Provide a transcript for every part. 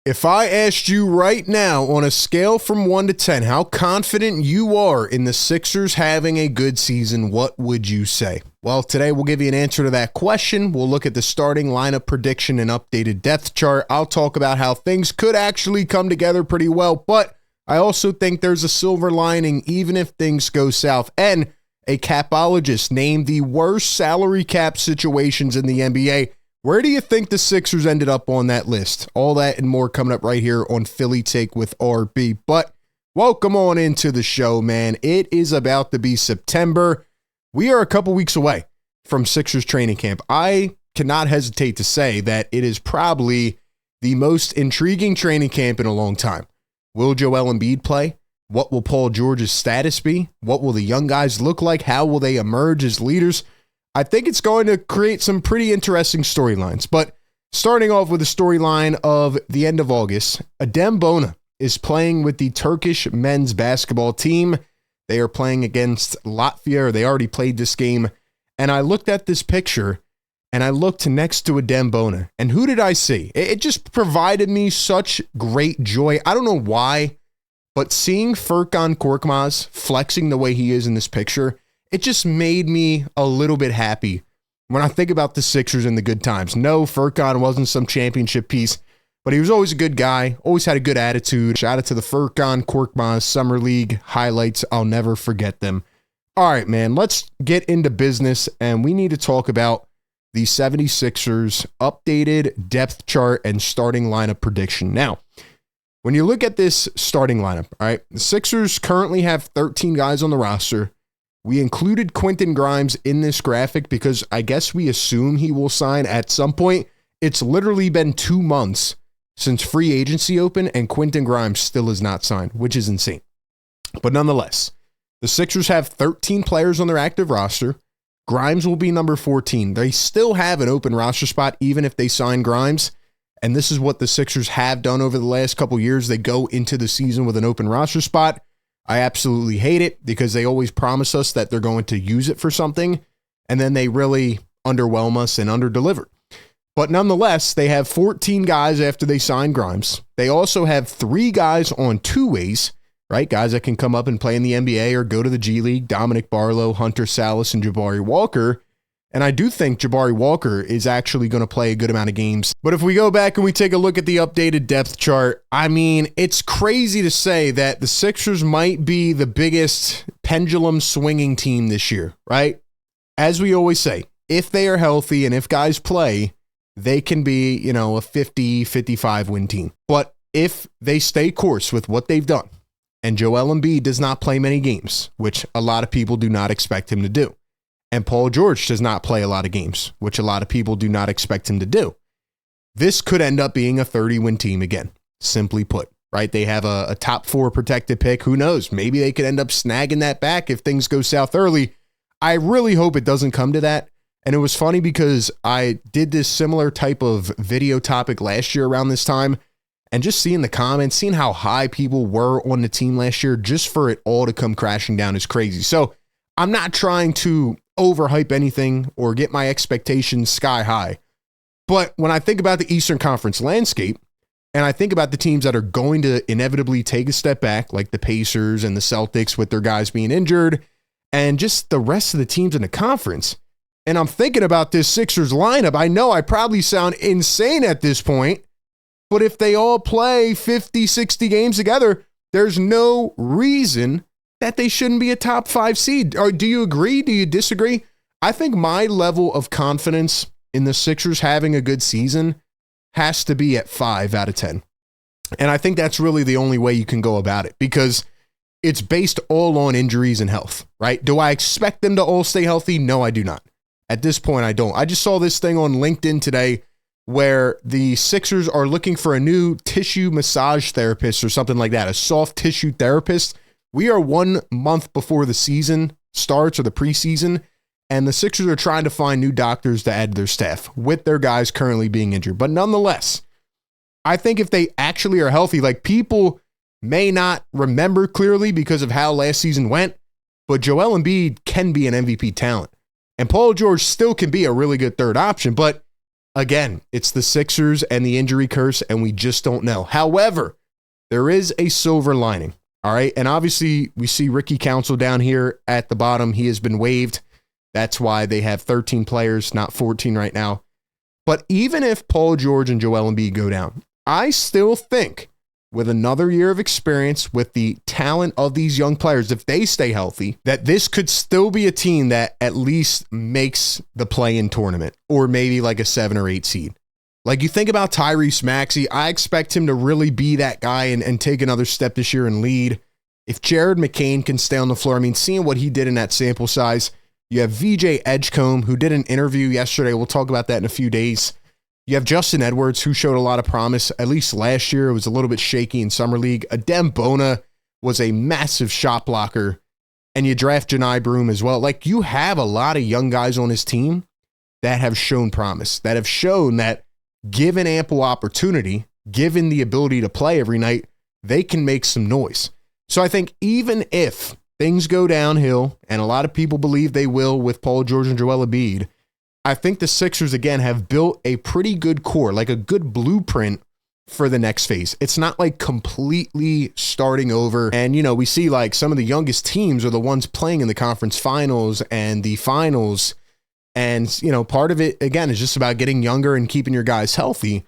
If I asked you right now on a scale from 1 to 10, how confident you are in the Sixers having a good season, what would you say? Well, today we'll give you an answer to that question. We'll look at the starting lineup prediction and updated depth chart. I'll talk about how things could actually come together pretty well, but I also think there's a silver lining even if things go south. And a capologist named the worst salary cap situations in the NBA. Where do you think the Sixers ended up on that list? All that and more coming up right here on Philly Take with RB. But welcome on into the show, man. It is about to be September. We are a couple weeks away from Sixers training camp. I cannot hesitate to say that it is probably the most intriguing training camp in a long time. Will Joel Embiid play? What will Paul George's status be? What will the young guys look like? How will they emerge as leaders? I think it's going to create some pretty interesting storylines. But starting off with the storyline of the end of August, Adem Bona is playing with the Turkish men's basketball team. They are playing against Latvia. They already played this game. And I looked at this picture and I looked next to Adem Bona. And who did I see? It just provided me such great joy. I don't know why, but seeing Furkan Korkmaz flexing the way he is in this picture, it just made me a little bit happy when I think about the Sixers and the good times. No, Furkan wasn't some championship piece, but he was always a good guy, always had a good attitude. Shout out to the Furkan Korkmaz Summer League highlights. I'll never forget them. All right, man, let's get into business, and we need to talk about the 76ers updated depth chart and starting lineup prediction. Now, when you look at this starting lineup, all right, the Sixers currently have 13 guys on the roster. We included Quentin Grimes in this graphic because I guess we assume he will sign at some point. It's literally been 2 months since free agency opened and Quentin Grimes still is not signed, which is insane. But nonetheless, the Sixers have 13 players on their active roster. Grimes will be number 14. They still have an open roster spot even if they sign Grimes. And this is what the Sixers have done over the last couple years. They go into the season with an open roster spot. I absolutely hate it because they always promise us that they're going to use it for something, and then they really underwhelm us and underdeliver. But nonetheless, they have 14 guys after they sign Grimes. They also have 3 guys on two-ways, right? Guys that can come up and play in the NBA or go to the G League, Dominic Barlow, Hunter Salas, and Jabari Walker. And I do think Jabari Walker is actually going to play a good amount of games. But if we go back and we take a look at the updated depth chart, I mean, it's crazy to say that the Sixers might be the biggest pendulum swinging team this year, right? As we always say, if they are healthy and if guys play, they can be, a 50, 55 win team. But if they stay course with what they've done, and Joel Embiid does not play many games, which a lot of people do not expect him to do, and Paul George does not play a lot of games, which a lot of people do not expect him to do, this could end up being a 30-win team again, simply put, right? They have a top 4 protected pick. Who knows? Maybe they could end up snagging that back if things go south early. I really hope it doesn't come to that. And it was funny because I did this similar type of video topic last year around this time, and just seeing the comments, seeing how high people were on the team last year, just for it all to come crashing down is crazy. So I'm not trying to overhype anything or get my expectations sky high. But when I think about the Eastern Conference landscape, and I think about the teams that are going to inevitably take a step back, like the Pacers and the Celtics with their guys being injured, and just the rest of the teams in the conference, and I'm thinking about this Sixers lineup, I know I probably sound insane at this point, but if they all play 50, 60 games together, there's no reason that they shouldn't be a top 5 seed. Or do you agree? Do you disagree? I think my level of confidence in the Sixers having a good season has to be at 5 out of 10. And I think that's really the only way you can go about it because it's based all on injuries and health, right? Do I expect them to all stay healthy? No, I do not. At this point, I don't. I just saw this thing on LinkedIn today where the Sixers are looking for a new tissue massage therapist or something like that, a soft tissue therapist. We are 1 month before the season starts or the preseason, and the Sixers are trying to find new doctors to add to their staff with their guys currently being injured. But nonetheless, I think if they actually are healthy, like people may not remember clearly because of how last season went, but Joel Embiid can be an MVP talent. And Paul George still can be a really good third option, but Again, it's the Sixers and the injury curse, and we just don't know. However, there is a silver lining, all right? And obviously, we see Ricky Council down here at the bottom. He has been waived. That's why they have 13 players, not 14 right now. But even if Paul George and Joel Embiid go down, I still think with another year of experience, with the talent of these young players, if they stay healthy, that this could still be a team that at least makes the play-in tournament, or maybe like a 7 or 8 seed. Like, you think about Tyrese Maxey, I expect him to really be that guy and take another step this year and lead. If Jared McCain can stay on the floor, I mean, seeing what he did in that sample size, you have VJ Edgecombe, who did an interview yesterday. We'll talk about that in a few days. You have Justin Edwards, who showed a lot of promise, at least last year. It was a little bit shaky in Summer League. Adem Bona was a massive shot blocker. And you draft Janai Broom as well. Like, you have a lot of young guys on his team that have shown promise, that have shown that given ample opportunity, given the ability to play every night, they can make some noise. So I think even if things go downhill, and a lot of people believe they will with Paul George and Joel Embiid, I think the Sixers, again, have built a pretty good core, like a good blueprint for the next phase. It's not like completely starting over. And, you know, we see like some of the youngest teams are the ones playing in the conference finals and the finals. And, you know, part of it, again, is just about getting younger and keeping your guys healthy.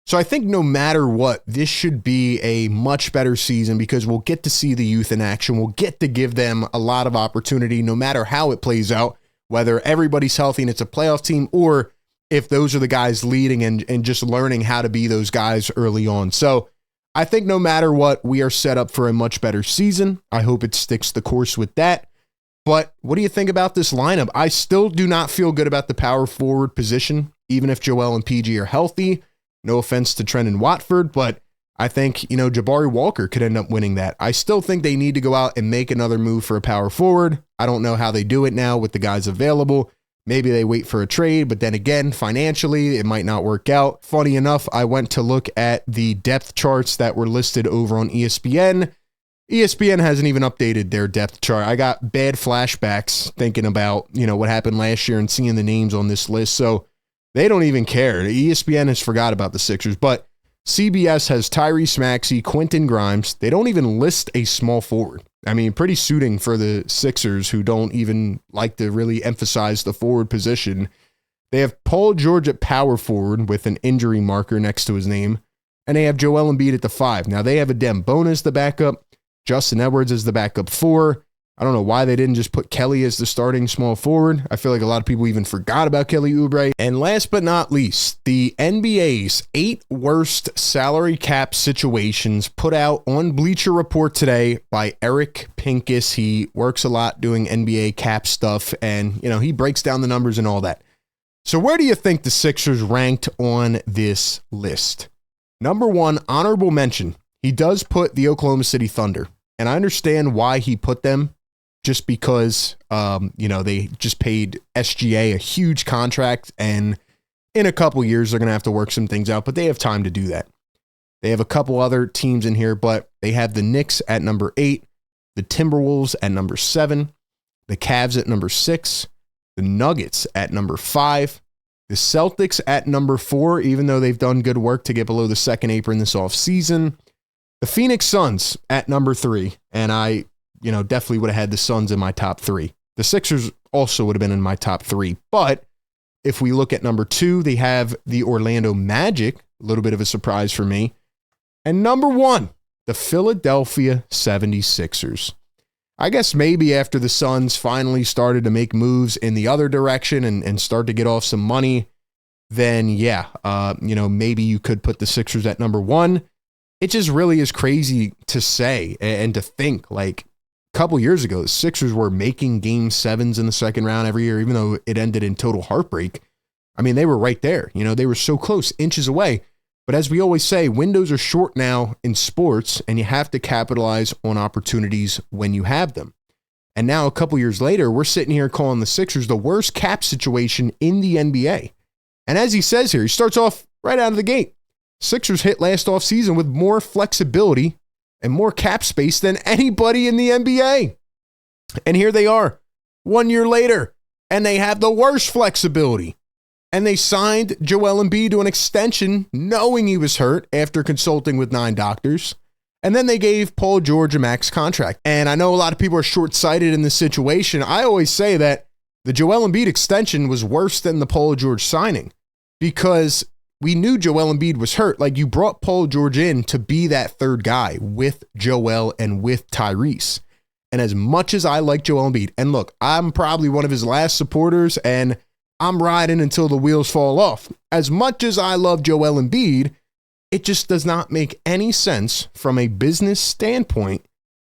So I think no matter what, this should be a much better season because we'll get to see the youth in action. We'll get to give them a lot of opportunity no matter how it plays out, whether everybody's healthy and it's a playoff team or if those are the guys leading and just learning how to be those guys early on. So I think no matter what, we are set up for a much better season. I hope it sticks the course with that. But what do you think about this lineup? I still do not feel good about the power forward position, even if Joel and PG are healthy. No offense to Trendon Watford, but I think, you know, Jabari Walker could end up winning that. I still think they need to go out and make another move for a power forward. I don't know how they do it now with the guys available. Maybe they wait for a trade, but then again, financially, it might not work out. Funny enough, I went to look at the depth charts that were listed over on ESPN. ESPN hasn't even updated their depth chart. I got bad flashbacks thinking about, you know, what happened last year and seeing the names on this list. So they don't even care. ESPN has forgot about the Sixers, but CBS has Tyrese Maxey, Quentin Grimes. They don't even list a small forward. I mean, pretty suiting for the Sixers, who don't even like to really emphasize the forward position. They have Paul George at power forward with an injury marker next to his name, and they have Joel Embiid at the 5. Now, they have Adem Bona as the backup. Justin Edwards is the backup 4. I don't know why they didn't just put Kelly as the starting small forward. I feel like a lot of people even forgot about Kelly Oubre. And last but not least, the NBA's 8 worst salary cap situations put out on Bleacher Report today by Eric Pincus. He works a lot doing NBA cap stuff, and, you know, he breaks down the numbers and all that. So where do you think the Sixers ranked on this list? Number 1, honorable mention. He does put the Oklahoma City Thunder, and I understand why he put them. Just because, you know, they just paid SGA a huge contract, and in a couple years, they're going to have to work some things out, but they have time to do that. They have a couple other teams in here, but they have the Knicks at number 8, the Timberwolves at number 7, the Cavs at number 6, the Nuggets at number 5, the Celtics at number 4, even though they've done good work to get below the second apron this offseason, the Phoenix Suns at number 3, and I definitely would have had the Suns in my top 3. The Sixers also would have been in my top 3. But if we look at number 2, they have the Orlando Magic, a little bit of a surprise for me. And number 1, the Philadelphia 76ers. I guess maybe after the Suns finally started to make moves in the other direction and start to get off some money, then yeah, maybe you could put the Sixers at number 1. It just really is crazy to say and to think, like, couple years ago, the Sixers were making game 7s in the second round every year, even though it ended in total heartbreak. I mean, they were right there. You know, they were so close, inches away. But as we always say, windows are short now in sports, and you have to capitalize on opportunities when you have them. And now, a couple years later, we're sitting here calling the Sixers the worst cap situation in the NBA. And as he says here, he starts off right out of the gate. Sixers hit last offseason with more flexibility and more cap space than anybody in the NBA. And here they are 1 year later, and they have the worst flexibility. And they signed Joel Embiid to an extension knowing he was hurt after consulting with 9 doctors. And then they gave Paul George a max contract. And I know a lot of people are short-sighted in this situation. I always say that the Joel Embiid extension was worse than the Paul George signing because we knew Joel Embiid was hurt. Like, you brought Paul George in to be that third guy with Joel and with Tyrese. And as much as I like Joel Embiid, and look, I'm probably one of his last supporters, and I'm riding until the wheels fall off. As much as I love Joel Embiid, it just does not make any sense from a business standpoint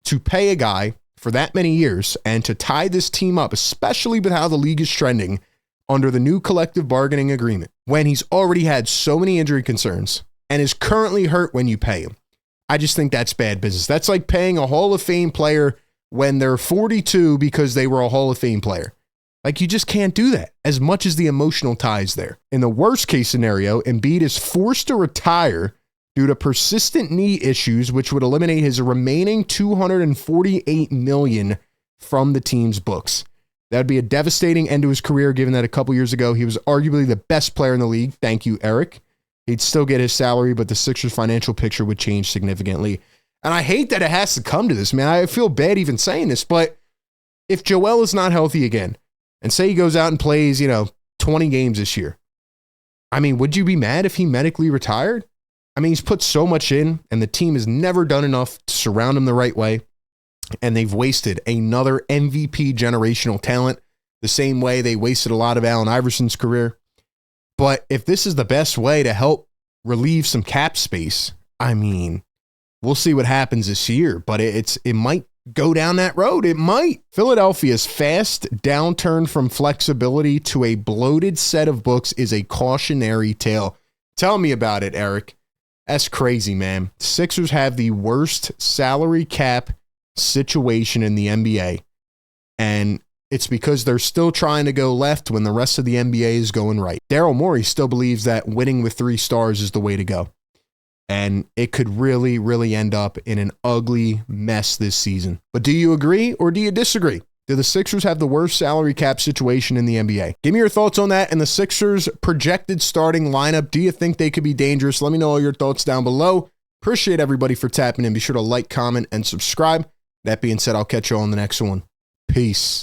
to pay a guy for that many years and to tie this team up, especially with how the league is trending under the new collective bargaining agreement, when he's already had so many injury concerns and is currently hurt when you pay him. I just think that's bad business. That's like paying a Hall of Fame player when they're 42 because they were a Hall of Fame player. Like, you just can't do that, as much as the emotional ties there. In the worst case scenario, Embiid is forced to retire due to persistent knee issues, which would eliminate his remaining $248 million from the team's books. That would be a devastating end to his career, given that a couple years ago, he was arguably the best player in the league. Thank you, Eric. He'd still get his salary, but the Sixers' financial picture would change significantly. And I hate that it has to come to this, man. I feel bad even saying this, but if Joel is not healthy again, and say he goes out and plays, 20 games this year, I mean, would you be mad if he medically retired? I mean, he's put so much in, and the team has never done enough to surround him the right way. And they've wasted another MVP generational talent the same way they wasted a lot of Allen Iverson's career. But if this is the best way to help relieve some cap space, I mean, we'll see what happens this year, but it might go down that road. It might. Philadelphia's fast downturn from flexibility to a bloated set of books is a cautionary tale. Tell me about it, Eric. That's crazy, man. Sixers have the worst salary cap situation in the NBA, and it's because they're still trying to go left when the rest of the NBA is going right. Daryl Morey still believes that winning with 3 stars is the way to go, and it could really, really end up in an ugly mess this season. But do you agree or do you disagree? Do the Sixers have the worst salary cap situation in the NBA? Give me your thoughts on that and the Sixers' projected starting lineup. Do you think they could be dangerous? Let me know all your thoughts down below. Appreciate everybody for tapping in. Be sure to like, comment, and subscribe. That being said, I'll catch you all on the next one. Peace.